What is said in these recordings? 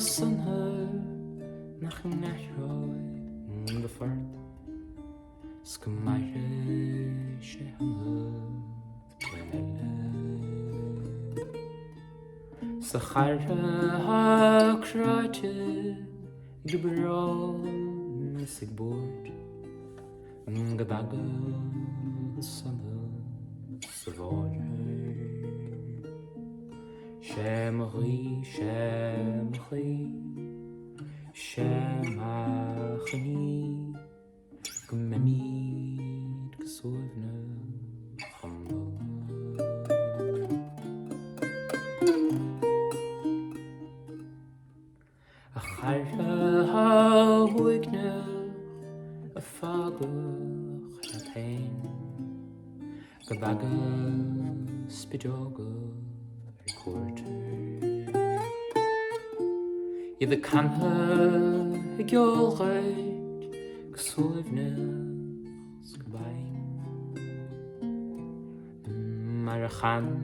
sona nach nathróidh phort maire sé bliain eile sa chara cráite brón buairt daga sona sa bhóirith Suaimhneach mbeimid Suaimhneach a chara uaigneach fágadh féin daga spideoga cuairt iad canadh ghuí Suaimhneach bliain maire Suaimhneach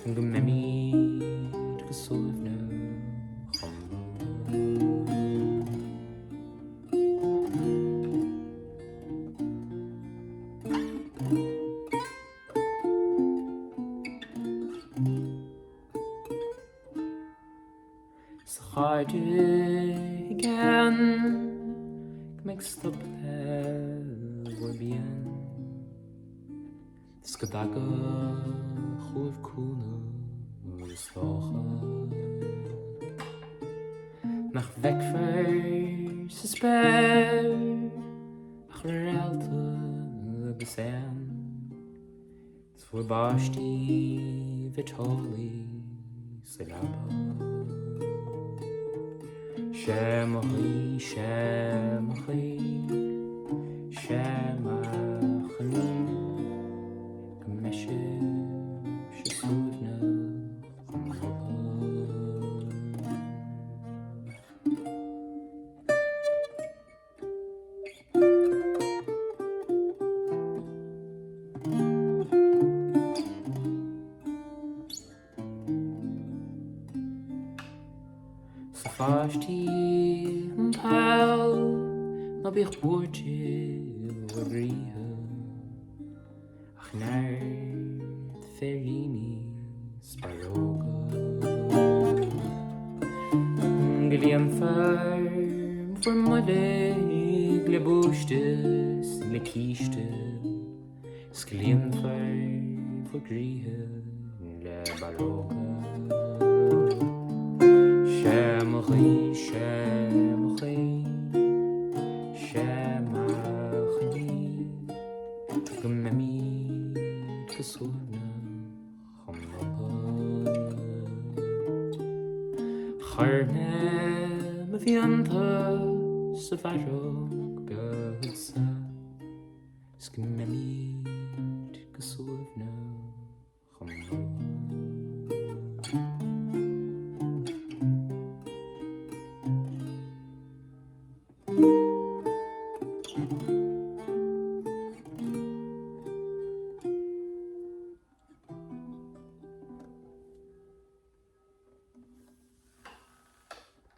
mbeimid Suaimhneach Saide again mixed up bliain daga chuaibh cúna Nach bheicfear sa spéir ach le réalta agus fuair báistí bheitheolaí sa gabha Suaimhneach Fáistí pál na bích buairt uaigneach ach nair féin spideoga Ghuí for Nollaig le búistis le cíiste Scilíonn for gríthe le baróga mbeimid Suaimhneach Charne ma bhíonanta sa bharróg beagsa mbeimid Suaimhneach